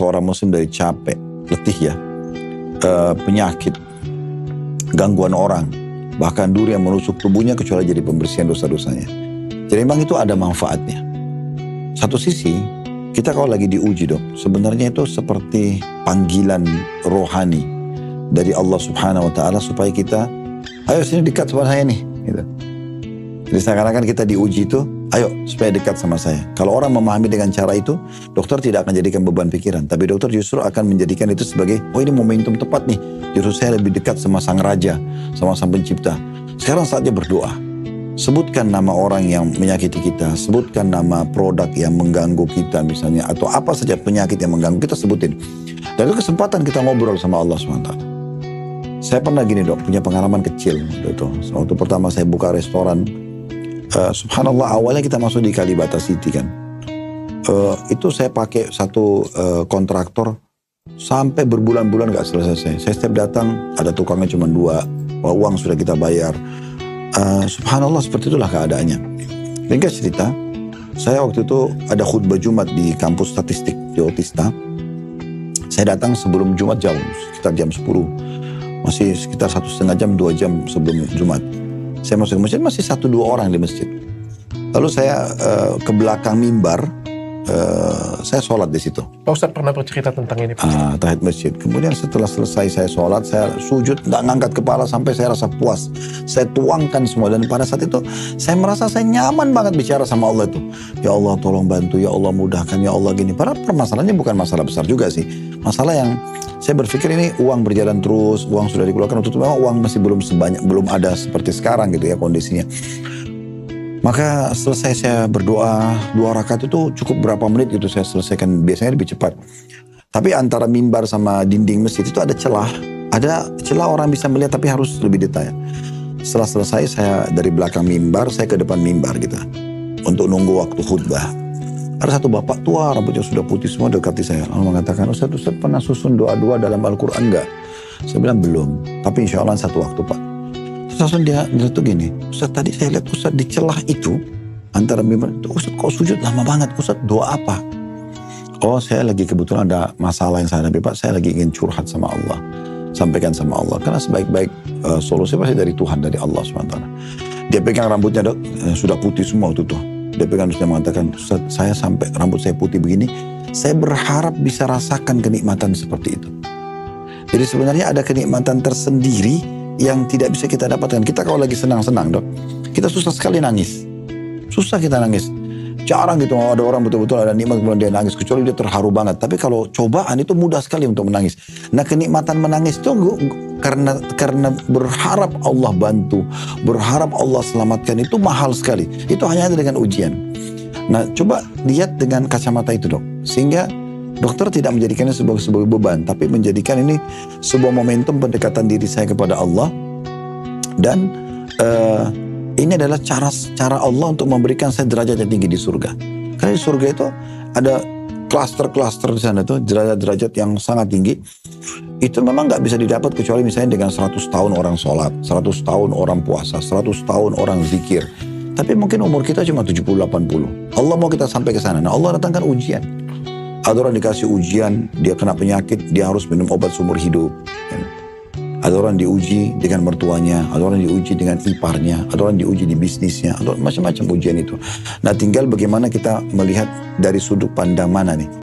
seorang muslim dari capek, letih ya, penyakit, gangguan orang, bahkan duri yang menusuk tubuhnya kecuali jadi pembersihan dosa-dosanya. Jadi memang itu ada manfaatnya. Satu sisi, kita kalau lagi diuji dok, sebenarnya itu seperti panggilan rohani dari Allah Subhanahu Wa Taala supaya kita, ayo sini dekat sama saya nih. Gitu. Jadi seakan-akan kita diuji itu, ayo supaya dekat sama saya. Kalau orang memahami dengan cara itu, dokter tidak akan jadikan beban pikiran. Tapi dokter justru akan menjadikan itu sebagai, oh ini momentum tepat nih. Justru saya lebih dekat sama sang raja, sama sang pencipta. Sekarang saatnya berdoa. Sebutkan nama orang yang menyakiti kita. Sebutkan nama produk yang mengganggu kita misalnya. Atau apa saja penyakit yang mengganggu kita sebutin. Dan itu kesempatan kita ngobrol sama Allah SWT. Saya pernah gini dok, punya pengalaman kecil. Waktu pertama saya buka restoran. Subhanallah awalnya kita masuk di Kalibata City kan. Itu saya pakai satu kontraktor sampai berbulan-bulan gak selesai. Saya setiap datang ada tukangnya cuma 2, uang sudah kita bayar. Subhanallah seperti itulah keadaannya. Ringkas cerita, saya waktu itu ada khutbah Jumat di kampus statistik di Otista. Saya datang sebelum Jumat jauh, sekitar jam 10. Masih sekitar 1,5 jam, 2 jam sebelum Jumat. Saya masuk ke masjid, masih 1-2 orang di masjid. Lalu saya ke belakang mimbar, saya sholat di situ. Pak Ustadz pernah bercerita tentang ini? Tahiyat masjid. Kemudian setelah selesai saya sholat, saya sujud, tidak ngangkat kepala sampai saya rasa puas. Saya tuangkan semua dan pada saat itu saya merasa saya nyaman banget bicara sama Allah itu. Ya Allah tolong bantu, ya Allah mudahkan, ya Allah gini. Padahal permasalahannya bukan masalah besar juga sih. Masalah yang saya berpikir ini uang berjalan terus, uang sudah dikeluarkan. Waktu itu memang uang masih belum sebanyak, belum ada seperti sekarang gitu ya kondisinya. Maka selesai saya berdoa 2 rakaat itu cukup berapa menit gitu saya selesaikan, biasanya lebih cepat. Tapi antara mimbar sama dinding masjid itu ada celah orang bisa melihat tapi harus lebih detail. Setelah selesai saya dari belakang mimbar, saya ke depan mimbar gitu untuk nunggu waktu khutbah. Ada satu bapak tua rambutnya sudah putih semua dekati saya, lalu mengatakan, Ustaz pernah susun doa-doa dalam Al-Quran enggak? Saya bilang belum, tapi insya Allah satu waktu Pak. Langsung dia tuh gini, Ustaz tadi saya lihat Ustaz di celah itu antara mimbar itu, Ustaz kok sujud lama banget, Ustaz doa apa? Oh saya lagi kebetulan ada masalah yang saya hadapi Pak, saya lagi ingin curhat sama Allah, sampaikan sama Allah, karena sebaik-baik solusi pasti dari Tuhan, dari Allah SWT. Dia pegang rambutnya dok, sudah putih semua waktu itu. Dia pegang terus dia mengatakan, Ustaz saya sampai rambut saya putih begini, saya berharap bisa rasakan kenikmatan seperti itu. Jadi sebenarnya ada kenikmatan tersendiri yang tidak bisa kita dapatkan. Kita kalau lagi senang-senang dok, kita susah sekali nangis. Susah kita nangis. Jarang gitu ada orang betul-betul ada nikmat kemudian dia nangis. Kecuali dia terharu banget. Tapi kalau cobaan itu mudah sekali untuk menangis. Nah kenikmatan menangis itu karena berharap Allah bantu. Berharap Allah selamatkan itu mahal sekali. Itu hanya ada dengan ujian. Nah coba lihat dengan kacamata itu dok. Sehingga dokter tidak menjadikannya sebagai beban, tapi menjadikan ini sebuah momentum pendekatan diri saya kepada Allah. Dan ini adalah cara Allah untuk memberikan saya derajat yang tinggi di surga. Karena di surga itu ada klaster-klaster di sana tuh, derajat-derajat yang sangat tinggi. Itu memang gak bisa didapat kecuali misalnya dengan 100 tahun orang sholat, 100 tahun orang puasa, 100 tahun orang zikir. Tapi mungkin umur kita cuma 70-80. Allah mau kita sampai ke sana. Nah Allah datangkan ujian. Ada orang dikasih ujian, dia kena penyakit, dia harus minum obat seumur hidup. Ada orang diuji dengan mertuanya, ada orang diuji dengan iparnya, ada orang diuji di bisnisnya, ada macam-macam ujian itu. Nah tinggal bagaimana kita melihat dari sudut pandang mana nih.